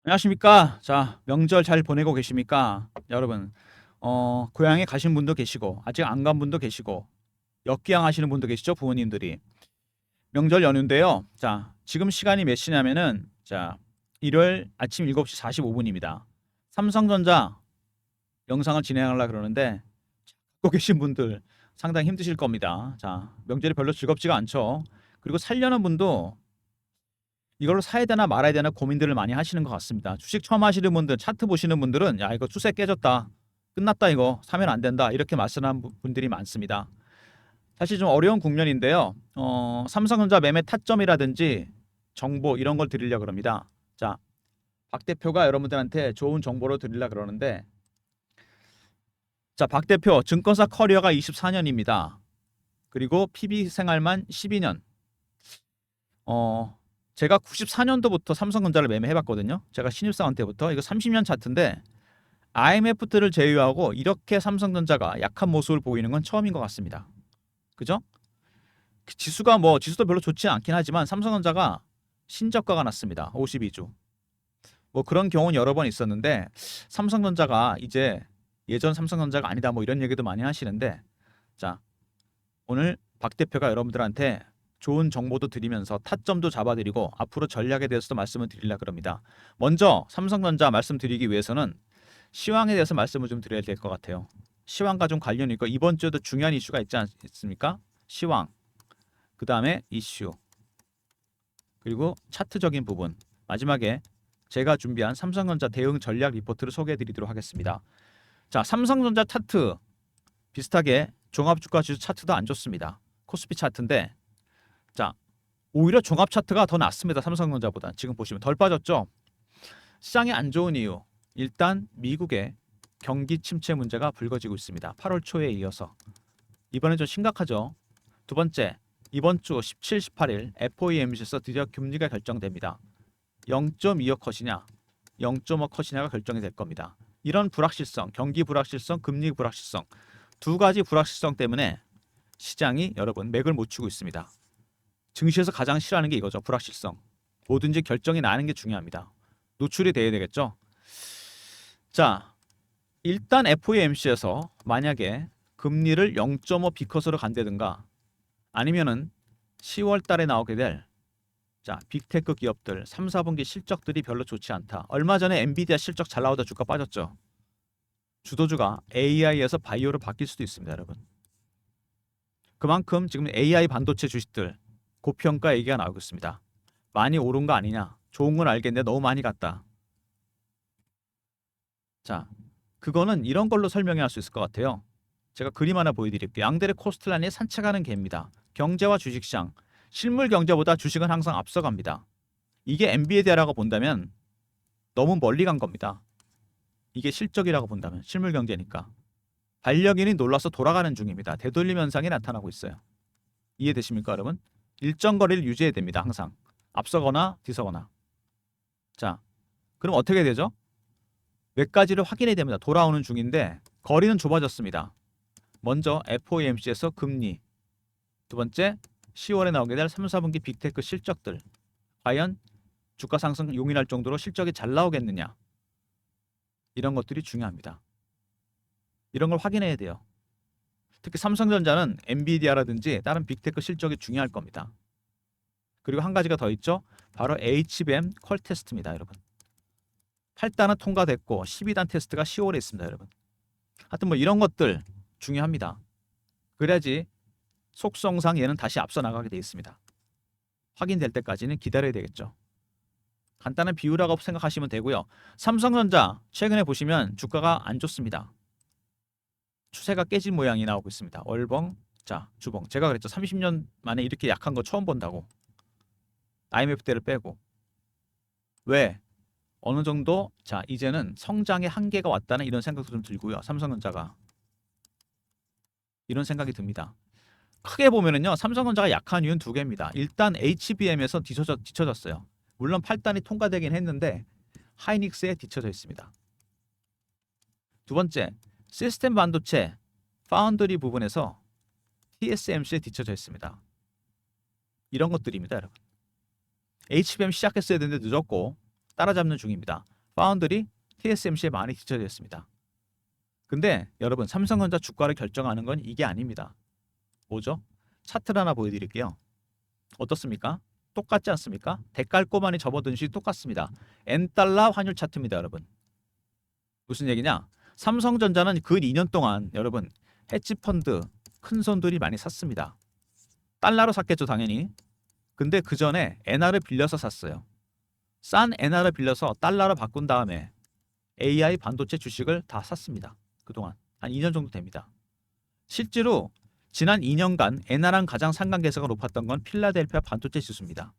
안녕하십니까. 자, 명절 잘 보내고 계십니까? 여러분, 고향에 가신 분도 계시고, 아직 안 간 분도 계시고, 역기양 하시는 분도 계시죠? 부모님들이. 명절 연휴인데요. 자, 지금 시간이 몇 시냐면은, 자, 일요일 아침 7시 45분입니다. 삼성전자 영상을 진행하려고 그러는데, 듣고 계신 분들 상당히 힘드실 겁니다. 자, 명절이 별로 즐겁지가 않죠. 그리고 살려는 분도 이걸로 사야 되나 말아야 되나 고민들을 많이 하시는 것 같습니다. 주식 처음 하시는 분들, 차트 보시는 분들은 야 이거 추세 깨졌다, 끝났다, 이거 사면 안 된다, 이렇게 말씀하는 분들이 많습니다. 사실 좀 어려운 국면인데요. 삼성전자 매매 타점이라든지 정보 이런 걸 드리려고 그럽니다. 자, 박 대표가 여러분들한테 좋은 정보를 드리려고 그러는데, 자, 박 대표 증권사 커리어가 24년입니다. 그리고 PB 생활만 12년. 어, 제가 94년도부터 삼성전자를 매매해봤거든요. 제가 신입사원 때부터. 이거 30년 차트인데 IMF 때를 제외하고 이렇게 삼성전자가 약한 모습을 보이는 건 처음인 것 같습니다. 그죠? 그 지수가 뭐 지수도 별로 좋지 않긴 하지만 삼성전자가 신저가가 났습니다. 52주. 뭐 그런 경우는 여러 번 있었는데 삼성전자가 이제 예전 삼성전자가 아니다, 뭐 이런 얘기도 많이 하시는데, 자, 오늘 박 대표가 여러분들한테 좋은 정보도 드리면서 타점도 잡아드리고 앞으로 전략에 대해서도 말씀을 드리려고 합니다. 먼저 삼성전자 말씀드리기 위해서는 시황에 대해서 말씀을 좀 드려야 될 것 같아요. 시황과 좀 관련이 있고 이번 주에도 중요한 이슈가 있지 않습니까? 시황, 그 다음에 이슈, 그리고 차트적인 부분, 마지막에 제가 준비한 삼성전자 대응 전략 리포트를 소개해 드리도록 하겠습니다. 자, 삼성전자 차트 비슷하게 종합주가 지수 차트도 안 좋습니다. 코스피 차트인데, 자, 오히려 종합 차트가 더 낫습니다. 삼성전자보다. 지금 보시면 덜 빠졌죠. 시장이 안 좋은 이유, 일단 미국의 경기 침체 문제가 불거지고 있습니다. 8월 초에 이어서 이번엔 좀 심각하죠. 두 번째, 이번 주 17, 18일 FOMC에서 드디어 금리가 결정됩니다. 0.25 컷이냐 0.5 컷이냐가 결정이 될 겁니다. 이런 불확실성, 경기 불확실성, 금리 불확실성, 두 가지 불확실성 때문에 시장이 여러분 맥을 못 추고 있습니다. 증시에서 가장 싫어하는 게 이거죠. 불확실성. 뭐든지 결정이 나는 게 중요합니다. 노출이 돼야 되겠죠. 자, 일단 FOMC에서 만약에 금리를 0.5 비컷으로 간다든가 아니면은 10월 달에 나오게 될, 자, 빅테크 기업들 3, 4분기 실적들이 별로 좋지 않다. 얼마 전에 엔비디아 실적 잘 나오다 주가 빠졌죠. 주도주가 AI에서 바이오로 바뀔 수도 있습니다, 여러분. 그만큼 지금 AI 반도체 주식들 고평가 얘기가 나오고 있습니다. 많이 오른 거 아니냐? 좋은 건 알겠는데 너무 많이 갔다. 자, 그거는 이런 걸로 설명해 할 수 있을 것 같아요. 제가 그림 하나 보여드릴게요. 양들의 코스트라인이 산책하는 개입니다. 경제와 주식시장, 실물 경제보다 주식은 항상 앞서갑니다. 이게 엔비디아라고 본다면 너무 멀리 간 겁니다. 이게 실적이라고 본다면 실물 경제니까. 반려견이 놀라서 돌아가는 중입니다. 되돌림 현상이 나타나고 있어요. 이해되십니까, 여러분? 일정 거리를 유지해야 됩니다. 항상 앞서거나 뒤서거나. 자, 그럼 어떻게 되죠? 몇 가지를 확인해야 됩니다. 돌아오는 중인데 거리는 좁아졌습니다. 먼저 FOMC에서 금리, 두 번째 10월에 나오게 될 3, 4분기 빅테크 실적들, 과연 주가 상승 용인할 정도로 실적이 잘 나오겠느냐, 이런 것들이 중요합니다. 이런 걸 확인해야 돼요. 특히 삼성전자는 엔비디아라든지 다른 빅테크 실적이 중요할 겁니다. 그리고 한 가지가 더 있죠. 바로 HBM 퀄 테스트입니다, 여러분. 8단은 통과됐고 12단 테스트가 10월에 있습니다, 여러분. 하여튼 뭐 이런 것들 중요합니다. 그래야지 속성상 얘는 다시 앞서 나가게 돼 있습니다. 확인될 때까지는 기다려야 되겠죠. 간단한 비유라고 생각하시면 되고요. 삼성전자 최근에 보시면 주가가 안 좋습니다. 추세가 깨진 모양이 나오고 있습니다. 월봉, 자, 주봉. 제가 그랬죠. 30년 만에 이렇게 약한 거 처음 본다고. IMF 때를 빼고. 왜? 어느 정도, 자, 이제는 성장의 한계가 왔다는 이런 생각도 좀 들고요. 삼성전자가 이런 생각이 듭니다. 크게 보면은요, 삼성전자가 약한 이유는 두 개입니다. 일단 HBM에서 뒤쳐졌어요. 물론 8단이 통과되긴 했는데 하이닉스에 뒤쳐져 있습니다. 두 번째, 시스템 반도체 파운드리 부분에서 TSMC에 뒤쳐져 있습니다. 이런 것들입니다, 여러분. HBM 시작했어야 되는데 늦었고 따라잡는 중입니다. 파운드리, TSMC에 많이 뒤처져 있습니다. 근데 여러분 삼성전자 주가를 결정하는 건 이게 아닙니다. 뭐죠? 차트를 하나 보여드릴게요. 어떻습니까? 똑같지 않습니까? 대깔꼬마니 접어든시 똑같습니다. N달러 환율 차트입니다, 여러분. 무슨 얘기냐? 삼성전자는 그 2년 동안 여러분 헤지펀드 큰 손들이 많이 샀습니다. 달러로 샀겠죠, 당연히. 근데 그 전에 엔화를 빌려서 샀어요. 싼 엔화를 빌려서 달러로 바꾼 다음에 AI 반도체 주식을 다 샀습니다. 그동안 한 2년 정도 됩니다. 실제로 지난 2년간 엔화랑 가장 상관계수가 높았던 건 필라델피아 반도체 지수입니다.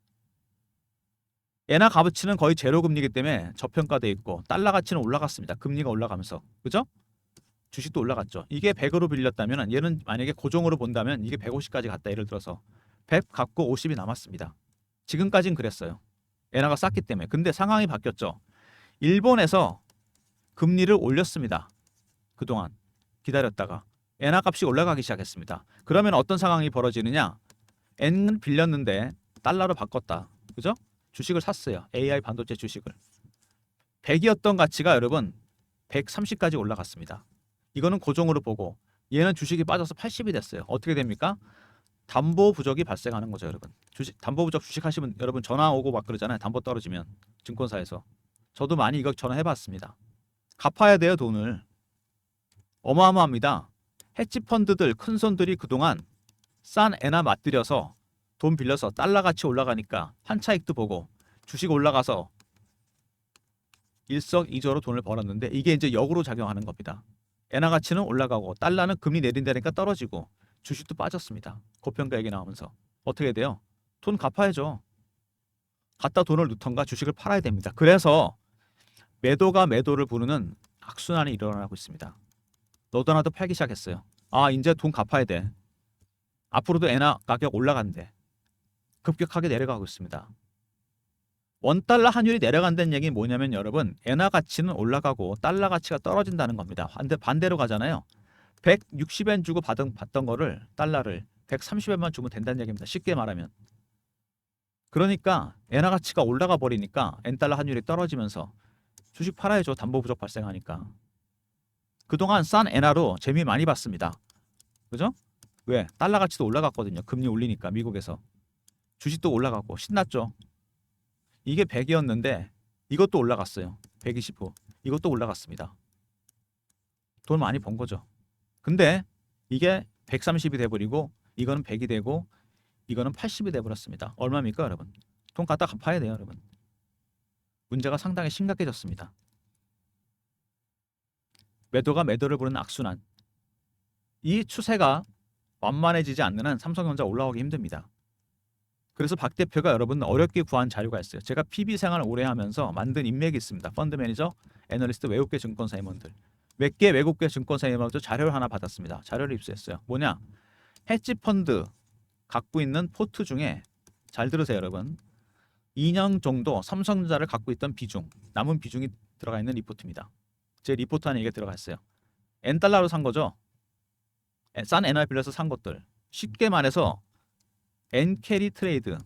엔화 가치는 거의 제로 금리이기 때문에 저평가돼 있고 달러 가치는 올라갔습니다. 금리가 올라가면서. 그죠? 주식도 올라갔죠. 이게 100으로 빌렸다면 얘는 만약에 고정으로 본다면 이게 150까지 갔다. 예를 들어서 100 갖고 50이 남았습니다. 지금까지는 그랬어요. 엔화가 쌌기 때문에. 근데 상황이 바뀌었죠. 일본에서 금리를 올렸습니다. 그동안 기다렸다가 엔화 값이 올라가기 시작했습니다. 그러면 어떤 상황이 벌어지느냐? 엔을 빌렸는데 달러로 바꿨다. 그죠? 주식을 샀어요. AI 반도체 주식을. 100이었던 가치가 여러분 130까지 올라갔습니다. 이거는 고정으로 보고 얘는 주식이 빠져서 80이 됐어요. 어떻게 됩니까? 담보 부족이 발생하는 거죠, 여러분. 담보 부족 주식 하시면 여러분 전화 오고 막 그러잖아요. 담보 떨어지면 증권사에서. 저도 많이 이거 전화해 봤습니다. 갚아야 돼요, 돈을. 어마어마합니다. 헤지 펀드들 큰 손들이 그동안 싼 엔화 맞들여서 돈 빌려서 달러 가치 올라가니까 환차익도 보고 주식 올라가서 일석이조로 돈을 벌었는데 이게 이제 역으로 작용하는 겁니다. 엔화 가치는 올라가고 달러는 금리 내린다니까 떨어지고 주식도 빠졌습니다. 고평가 얘기 나오면서 어떻게 돼요? 돈 갚아야죠. 갖다 돈을 넣던가 주식을 팔아야 됩니다. 그래서 매도가 매도를 부르는 악순환이 일어나고 있습니다. 너도 나도 팔기 시작했어요. 아, 이제 돈 갚아야 돼. 앞으로도 엔화 가격 올라간대. 급격하게 내려가고 있습니다. 원달러 환율이 내려간다는 얘기는 뭐냐면 여러분 엔화 가치는 올라가고 달러 가치가 떨어진다는 겁니다. 반대로 가잖아요. 160엔 주고 받던 거를 달러를 130엔만 주면 된다는 얘기입니다. 쉽게 말하면. 그러니까 엔화 가치가 올라가 버리니까 엔달러 환율이 떨어지면서 주식 팔아야죠. 담보 부족 발생하니까. 그동안 싼 엔화로 재미 많이 봤습니다. 그죠? 왜? 달러 가치도 올라갔거든요. 금리 올리니까 미국에서. 주식도 올라가고 신났죠. 이게 100이었는데 이것도 올라갔어요. 125. 이것도 올라갔습니다. 돈 많이 번 거죠. 근데 이게 130이 돼버리고 이거는 100이 되고 이거는 80이 돼버렸습니다. 얼마입니까 여러분? 돈 갖다 갚아야 돼요 여러분. 문제가 상당히 심각해졌습니다. 매도가 매도를 부르는 악순환. 이 추세가 완만해지지 않는 한 삼성전자 올라오기 힘듭니다. 그래서 박 대표가 여러분 어렵게 구한 자료가 있어요. 제가 PB 생활을 오래 하면서 만든 인맥이 있습니다. 펀드 매니저, 애널리스트, 외국계 증권사 임원들. 몇 개 외국계 증권사 임원들 자료를 하나 받았습니다. 자료를 입수했어요. 뭐냐? 헤지 펀드 갖고 있는 포트 중에 잘 들으세요 여러분. 2년 정도 삼성전자를 갖고 있던 비중, 남은 비중이 들어가 있는 리포트입니다. 제 리포트 안에 이게 들어가 있어요. N달러로 산 거죠. 싼 엔화 빌려서 산 것들. 쉽게 말해서 N캐리 트레이드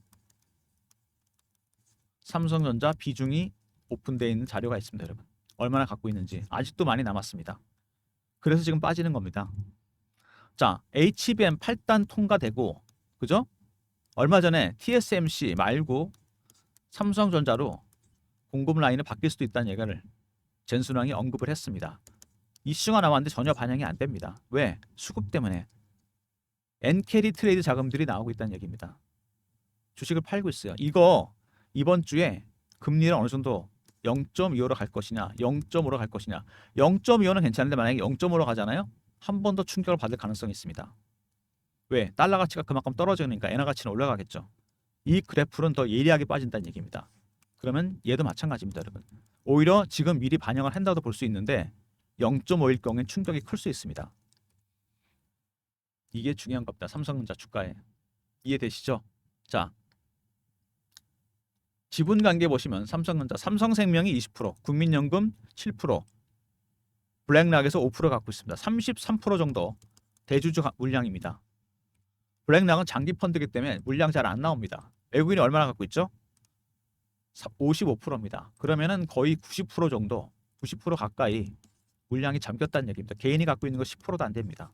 삼성전자 비중이 오픈되어 있는 자료가 있습니다 여러분. 얼마나 갖고 있는지 아직도 많이 남았습니다. 그래서 지금 빠지는 겁니다. 자, HBM 8단 통과되고 그죠? 얼마 전에 TSMC 말고 삼성전자로 공급 라인을 바뀔 수도 있다는 얘기를 젠순왕이 언급을 했습니다. 이슈가 나왔는데 전혀 반영이 안 됩니다. 왜? 수급 때문에. N캐리 트레이드 자금들이 나오고 있다는 얘기입니다. 주식을 팔고 있어요. 이거 이번 주에 금리를 어느 정도 0.25로 갈 것이냐 0.5로 갈 것이냐 0.25는 괜찮은데 만약에 0.5로 가잖아요. 한 번 더 충격을 받을 가능성이 있습니다. 왜? 달러 가치가 그만큼 떨어지니까 엔화 가치는 올라가겠죠. 이 그래프는 더 예리하게 빠진다는 얘기입니다. 그러면 얘도 마찬가지입니다 여러분. 오히려 지금 미리 반영을 한다고 볼 수 있는데 0.5일 경우엔 충격이 클 수 있습니다. 이게 중요한 겁니다. 삼성전자 주가에. 이해되시죠? 자, 지분 관계 보시면 삼성전자, 삼성생명이 20%, 국민연금 7%, 블랙락에서 5% 갖고 있습니다. 33% 정도 대주주 물량입니다. 블랙락은 장기 펀드이기 때문에 물량 잘 안 나옵니다. 외국인이 얼마나 갖고 있죠? 55%입니다. 그러면은 거의 90% 정도, 90% 가까이 물량이 잠겼다는 얘기입니다. 개인이 갖고 있는 거 10%도 안 됩니다.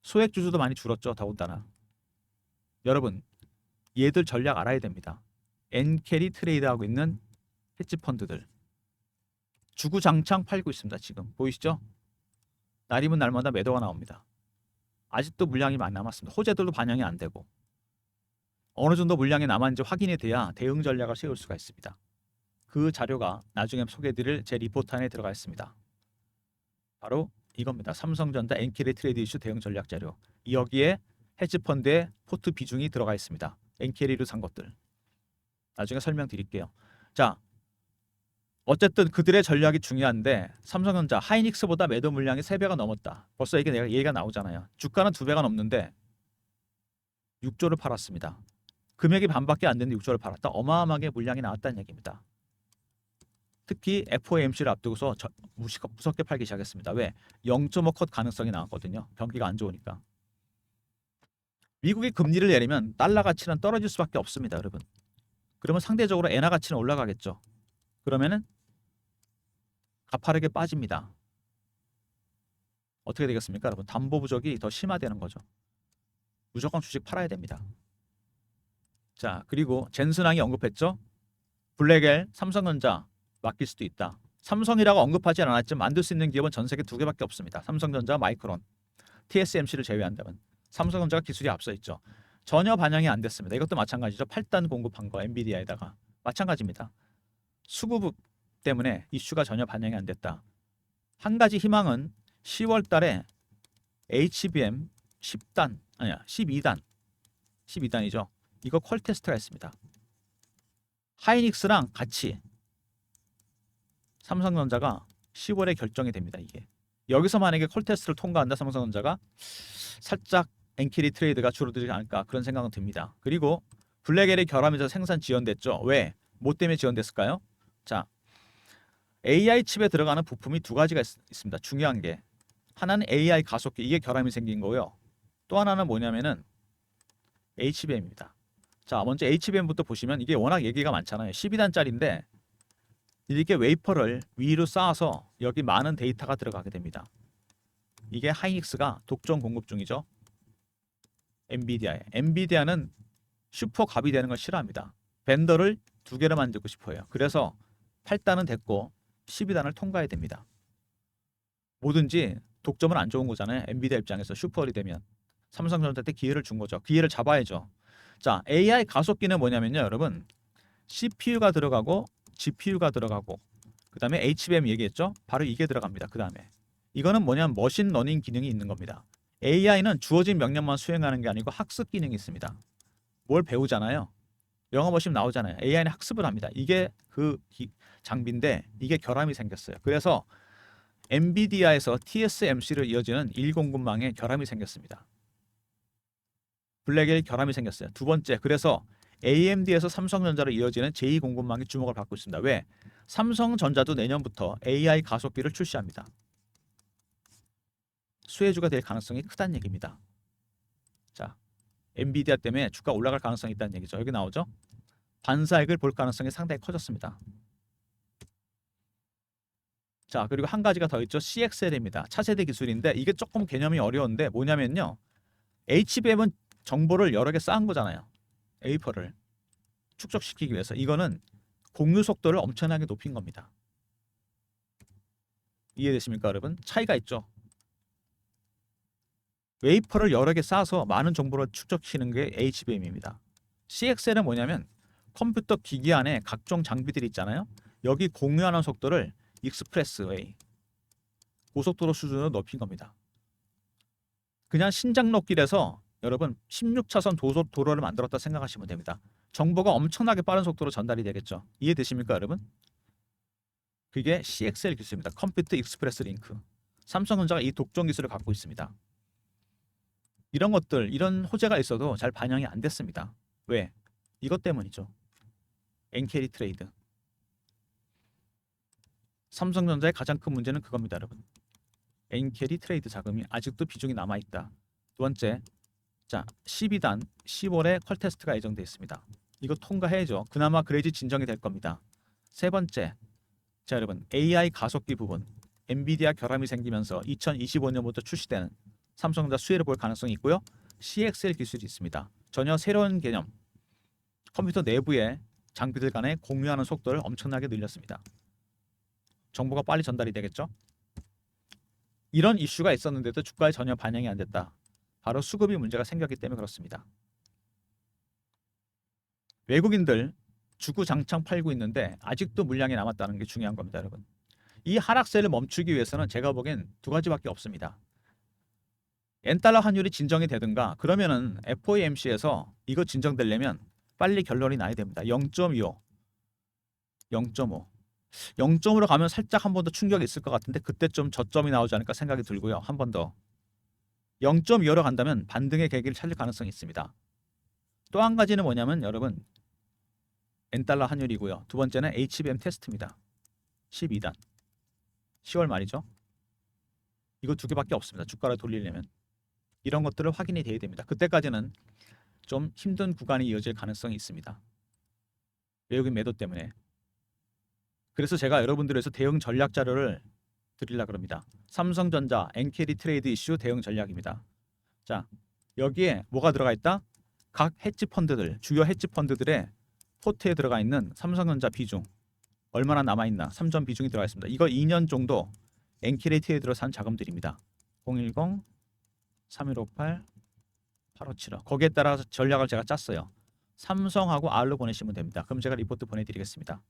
소액 주주도 많이 줄었죠, 더군다나. 여러분, 얘들 전략 알아야 됩니다. 엔캐리 트레이드하고 있는 헤지 펀드들 주구장창 팔고 있습니다. 지금 보이시죠? 날이면 날마다 매도가 나옵니다. 아직도 물량이 많이 남았습니다. 호재들도 반영이 안 되고 어느 정도 물량이 남았는지 확인이 돼야 대응 전략을 세울 수가 있습니다. 그 자료가 나중에 소개해드릴 제 리포트 안에 들어가 있습니다. 바로 이겁니다. 삼성전자 엔캐리 트레이드 이슈 대응 전략 자료. 여기에 헤지펀드의 포트 비중이 들어가 있습니다. 엔캐리로 산 것들. 나중에 설명드릴게요. 자, 어쨌든 그들의 전략이 중요한데 삼성전자 하이닉스보다 매도 물량이 3배가 넘었다. 벌써 이게 얘기가 나오잖아요. 주가는 2배가 넘는데 6조를 팔았습니다. 금액이 반밖에 안 되는데 6조를 팔았다. 어마어마하게 물량이 나왔다는 얘기입니다. 특히 FOMC를 앞두고서 무섭게 팔기 시작했습니다. 왜? 0.5 컷 가능성이 나왔거든요. 경기가 안 좋으니까. 미국이 금리를 내리면 달러 가치는 떨어질 수밖에 없습니다. 여러분. 그러면 상대적으로 엔화 가치는 올라가겠죠. 그러면은 가파르게 빠집니다. 어떻게 되겠습니까? 여러분. 담보 부족이 더 심화되는 거죠. 무조건 주식 팔아야 됩니다. 자, 그리고 젠슨왕이 언급했죠. 블랙엘, 삼성전자 맡길 수도 있다. 삼성이라고 언급하지 않았지만 만들 수 있는 기업은 전 세계 2개밖에 없습니다. 삼성전자, 마이크론, TSMC를 제외한다면 삼성전자가 기술이 앞서 있죠. 전혀 반영이 안 됐습니다. 이것도 마찬가지죠. 8단 공급한 거 엔비디아에다가 마찬가지입니다. 수급 때문에 이슈가 전혀 반영이 안 됐다. 한 가지 희망은 10월 달에 HBM 10단 아니야 12단이죠. 이거 퀄 테스트가 있습니다. 하이닉스랑 같이 삼성전자가 10월에 결정이 됩니다. 이게 여기서 만약에 퀄 테스트를 통과한다 삼성전자가 살짝 엔캐리 트레이드가 줄어들지 않을까 그런 생각은 듭니다. 그리고 블랙엘이 결함에서 생산 지연됐죠. 왜? 뭐 때문에 지연됐을까요? 자, AI 칩에 들어가는 부품이 2가지가 있습니다. 중요한 게 하나는 AI 가속기 이게 결함이 생긴 거고요. 또 하나는 뭐냐면은 HBM입니다. 자, 먼저 HBM부터 보시면 이게 워낙 얘기가 많잖아요. 12단짜리인데 이렇게 웨이퍼를 위로 쌓아서 여기 많은 데이터가 들어가게 됩니다. 이게 하이닉스가 독점 공급 중이죠. 엔비디아는 슈퍼 갑이 되는 걸 싫어합니다. 벤더를 2개를 만들고 싶어요. 그래서 8단은 됐고 12단을 통과해야 됩니다. 뭐든지 독점은 안 좋은 거잖아요. 엔비디아 입장에서 슈퍼이 되면 삼성전자한테 기회를 준 거죠. 기회를 잡아야죠. 자, AI 가속기는 뭐냐면요, 여러분. CPU가 들어가고 GPU가 들어가고 그다음에 HBM 얘기했죠. 바로 이게 들어갑니다. 그다음에 이거는 뭐냐면 머신 러닝 기능이 있는 겁니다. AI는 주어진 명령만 수행하는 게 아니고 학습 기능이 있습니다. 뭘 배우잖아요. 영어 보시면 나오잖아요. AI는 학습을 합니다. 이게 그 장비인데 이게 결함이 생겼어요. 그래서 엔비디아에서 TSMC로 이어지는 1공급망에 결함이 생겼습니다. 블랙엘 결함이 생겼어요. 두 번째, 그래서 AMD에서 삼성전자로 이어지는 제2공급망이 주목을 받고 있습니다. 왜? 삼성전자도 내년부터 AI 가속기를 출시합니다. 수혜주가 될 가능성이 크다는 얘기입니다. 자, 엔비디아 때문에 주가 올라갈 가능성이 있다는 얘기죠. 여기 나오죠? 반사익을 볼 가능성이 상당히 커졌습니다. 자, 그리고 한 가지가 더 있죠. CXL입니다. 차세대 기술인데 이게 조금 개념이 어려운데 뭐냐면요. HBM은 정보를 여러 개 쌓은 거잖아요. 웨이퍼를 축적시키기 위해서 이거는 공유 속도를 엄청나게 높인 겁니다. 이해되십니까, 여러분? 차이가 있죠. 웨이퍼를 여러 개 쌓아서 많은 정보를 축적시키는 게 HBM입니다. CXL은 뭐냐면 컴퓨터 기기 안에 각종 장비들이 있잖아요. 여기 공유하는 속도를 익스프레스웨이 고속도로 수준으로 높인 겁니다. 그냥 신장로길에서 여러분 16차선 도로를 만들었다 생각하시면 됩니다. 정보가 엄청나게 빠른 속도로 전달이 되겠죠. 이해되십니까, 여러분? 그게 CXL 기술입니다. 컴퓨터 익스프레스 링크. 삼성전자가 이 독점 기술을 갖고 있습니다. 이런 것들, 이런 호재가 있어도 잘 반영이 안 됐습니다. 왜? 이것 때문이죠. 엔캐리 트레이드. 삼성전자의 가장 큰 문제는 그겁니다, 여러분. 엔캐리 트레이드 자금이 아직도 비중이 남아있다. 두 번째, 자, 12단 10월에 퀄 테스트가 예정되어 있습니다. 이거 통과해야죠. 그나마 그래야지 진정이 될 겁니다. 세 번째, 자 여러분 AI 가속기 부분, 엔비디아 결함이 생기면서 2025년부터 출시되는 삼성전자 수혜를 볼 가능성이 있고요. CXL 기술이 있습니다. 전혀 새로운 개념, 컴퓨터 내부의 장비들 간에 공유하는 속도를 엄청나게 늘렸습니다. 정보가 빨리 전달이 되겠죠. 이런 이슈가 있었는데도 주가에 전혀 반영이 안 됐다. 바로 수급이 문제가 생겼기 때문에 그렇습니다. 외국인들 주구장창 팔고 있는데 아직도 물량이 남았다는 게 중요한 겁니다, 여러분. 이 하락세를 멈추기 위해서는 제가 보기엔 두 가지밖에 없습니다. 엔달러 환율이 진정이 되든가, 그러면은 FOMC에서 이거 진정되려면 빨리 결론이 나야 됩니다. 0.25, 0.5, 0.5로 가면 살짝 한 번 더 충격이 있을 것 같은데 그때 좀 저점이 나오지 않을까 생각이 들고요. 한 번 더 0.25로 간다면 반등의 계기를 찾을 가능성이 있습니다. 또 한 가지는 뭐냐면 여러분 엔달러 환율이고요. 두 번째는 HBM 테스트입니다. 12단 10월 말이죠. 이거 두 개밖에 없습니다. 주가를 돌리려면 이런 것들을 확인이 돼야 됩니다. 그때까지는 좀 힘든 구간이 이어질 가능성이 있습니다. 외국인 매도 때문에. 그래서 제가 여러분들에서 대응 전략 자료를 드리려고 합니다. 삼성전자 엔캐리 트레이드 이슈 대응 전략입니다. 자, 여기에 뭐가 들어가 있다? 각 헤지 펀드들, 주요 헤지 펀드들의 포트에 들어가 있는 삼성전자 비중 얼마나 남아있나, 삼전 비중이 들어가 있습니다. 이거 2년 정도 엔캐리 트레이드로 산 자금들입니다. 010 3158 8575 거기에 따라서 전략을 제가 짰어요. 삼성하고 R로 보내시면 됩니다. 그럼 제가 리포트 보내드리겠습니다.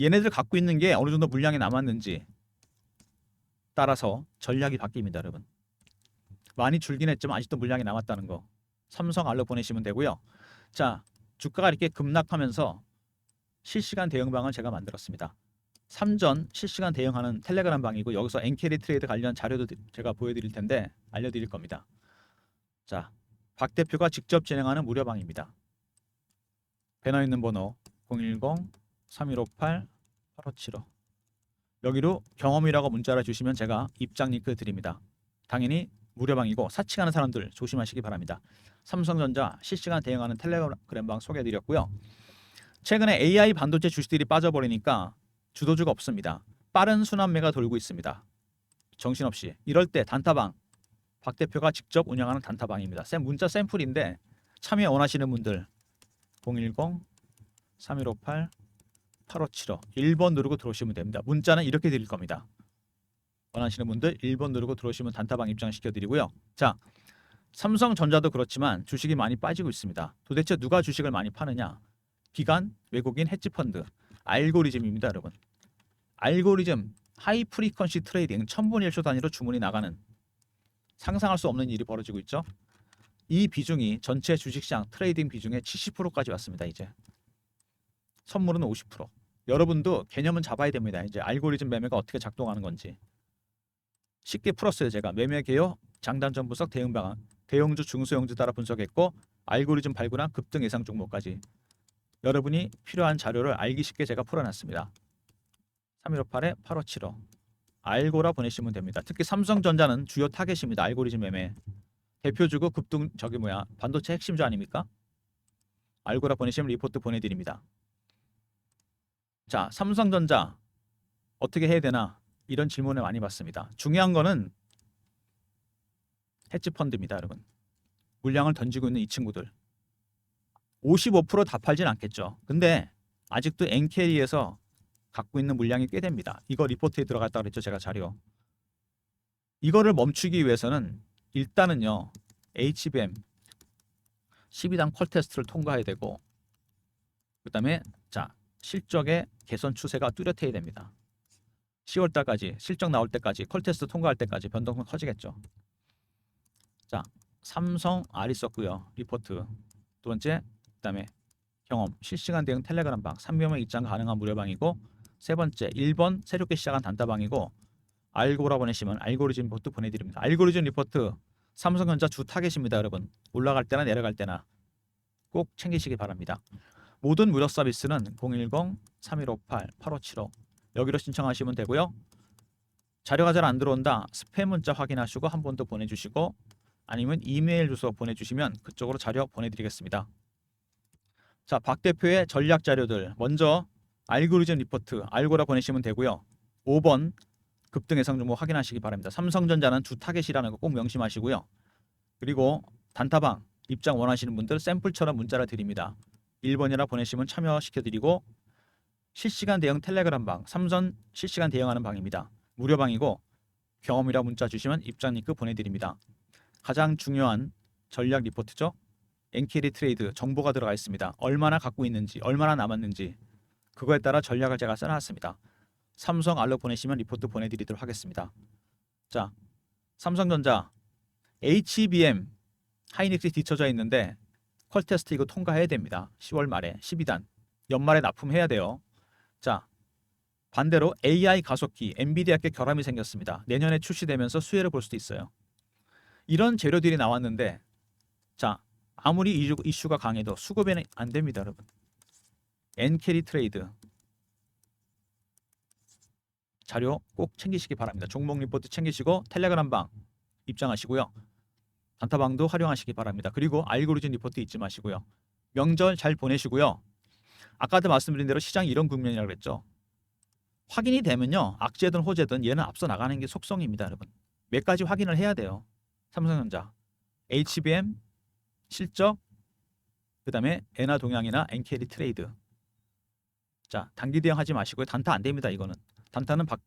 얘네들 갖고 있는 게 어느 정도 물량이 남았는지 따라서 전략이 바뀝니다, 여러분. 많이 줄긴 했지만 아직도 물량이 남았다는 거. 삼성 R로 보내시면 되고요. 자, 주가가 이렇게 급락하면서 실시간 대응방을 제가 만들었습니다. 삼전 실시간 대응하는 텔레그램 방이고 여기서 엔캐리 트레이드 관련 자료도 제가 보여드릴 텐데 알려드릴 겁니다. 자, 박 대표가 직접 진행하는 무료방입니다. 배너 있는 번호 010-3158-8575 여기로 경험이라고 문자를 주시면 제가 입장 링크 드립니다. 당연히 무료방이고 사칭하는 사람들 조심하시기 바랍니다. 삼성전자 실시간 대응하는 텔레그램 방 소개해드렸고요. 최근에 AI 반도체 주식들이 빠져버리니까 주도주가 없습니다. 빠른 순환매가 돌고 있습니다. 정신없이. 이럴 때 단타방, 박 대표가 직접 운영하는 단타방입니다. 문자 샘플인데 참여 원하시는 분들 010-3158-8575 1번 누르고 들어오시면 됩니다. 문자는 이렇게 드릴 겁니다. 원하시는 분들 1번 누르고 들어오시면 단타방 입장시켜 드리고요. 자, 삼성전자도 그렇지만 주식이 많이 빠지고 있습니다. 도대체 누가 주식을 많이 파느냐? 기관, 외국인, 헤지펀드, 알고리즘입니다, 여러분. 알고리즘, 하이 프리퀀시 트레이딩 1000분 1초 단위로 주문이 나가는 상상할 수 없는 일이 벌어지고 있죠. 이 비중이 전체 주식시장 트레이딩 비중의 70%까지 왔습니다. 이제 선물은 50%. 여러분도 개념은 잡아야 됩니다. 이제 알고리즘 매매가 어떻게 작동하는 건지 쉽게 풀었어요. 제가 매매 개요, 장단점 분석, 대응 방안, 대형주, 중소형주 따라 분석했고 알고리즘 발굴한 급등 예상 종목까지 여러분이 필요한 자료를 알기 쉽게 제가 풀어놨습니다. 3158-8575 알고라 보내시면 됩니다. 특히 삼성전자는 주요 타겟입니다. 알고리즘 매매 대표주고 급등 반도체 핵심주 아닙니까? 알고라 보내시면 리포트 보내드립니다. 자, 삼성전자 어떻게 해야 되나 이런 질문을 많이 받습니다. 중요한 거는 헤지펀드입니다, 여러분. 물량을 던지고 있는 이 친구들 55% 다 팔진 않겠죠. 근데 아직도 엔캐리에서 갖고 있는 물량이 꽤 됩니다. 이거 리포트에 들어갔다 그랬죠, 제가 자료. 이거를 멈추기 위해서는 일단은요 HBM 12단 퀄 테스트를 통과해야 되고 그 다음에 자 실적의 개선 추세가 뚜렷해야 됩니다. 10월달까지 실적 나올 때까지 퀄 테스트 통과할 때까지 변동성 커지겠죠. 자, 삼성 R이 썼고요. 리포트 두 번째, 그 다음에 경험 실시간 대응 텔레그램 방 3명의 입장 가능한 무료방이고 세 번째 1번 새롭게 시작한 단타방이고 알고라 보내시면 알고리즘 리포트 보내드립니다. 알고리즘 리포트 삼성전자 주 타겟입니다, 여러분. 올라갈 때나 내려갈 때나 꼭 챙기시기 바랍니다. 모든 무료 서비스는 010-3158-8575 여기로 신청하시면 되고요. 자료가 잘 안 들어온다 스팸 문자 확인하시고 한 번 더 보내주시고 아니면 이메일 주소 보내주시면 그쪽으로 자료 보내드리겠습니다. 자, 박 대표의 전략 자료들. 먼저 알고리즘 리포트 알고라 보내시면 되고요. 5번 급등 예상 종목 확인하시기 바랍니다. 삼성전자는 주 타겟이라는 거 꼭 명심하시고요. 그리고 단타방 입장 원하시는 분들 샘플처럼 문자를 드립니다. 1번이라 보내시면 참여시켜드리고 실시간 대응 텔레그램 방, 삼선 실시간 대응하는 방입니다. 무료방이고 경험이라 문자 주시면 입장 링크 보내드립니다. 가장 중요한 전략 리포트죠. 엔캐리 트레이드 정보가 들어가 있습니다. 얼마나 갖고 있는지, 얼마나 남았는지 그거에 따라 전략을 제가 써놨습니다. 삼성 알로 보내시면 리포트 보내드리도록 하겠습니다. 자, 삼성전자 HBM 하이닉스 뒤쳐져 있는데 퀄 테스트 이거 통과해야 됩니다. 10월 말에 12단 연말에 납품해야 돼요. 자, 반대로 AI 가속기 엔비디아께 결함이 생겼습니다. 내년에 출시되면서 수혜를 볼 수도 있어요. 이런 재료들이 나왔는데 자, 아무리 이슈가 강해도 수급에는 안 됩니다, 여러분. 엔캐리 트레이드 자료 꼭 챙기시기 바랍니다. 종목 리포트 챙기시고 텔레그램 방 입장하시고요. 단타방도 활용하시기 바랍니다. 그리고 알고리즘 리포트 잊지 마시고요. 명절 잘 보내시고요. 아까도 말씀드린 대로 시장이 이런 국면이라고 그랬죠. 확인이 되면요. 악재든 호재든 얘는 앞서 나가는 게 속성입니다, 여러분. 몇 가지 확인을 해야 돼요. 삼성전자, HBM, 실적, 그 다음에 엔화동양이나 엔캐리 트레이드. 자, 단기 대응하지 마시고요. 단타 안 됩니다, 이거는. 단타는 박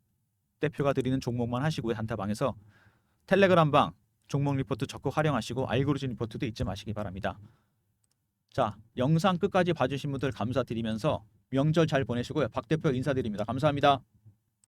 대표가 드리는 종목만 하시고요. 단타방에서 텔레그램 방 종목 리포트 적극 활용하시고 알고리즘 리포트도 잊지 마시기 바랍니다. 자, 영상 끝까지 봐주신 분들 감사드리면서 명절 잘 보내시고요. 박 대표 인사드립니다. 감사합니다.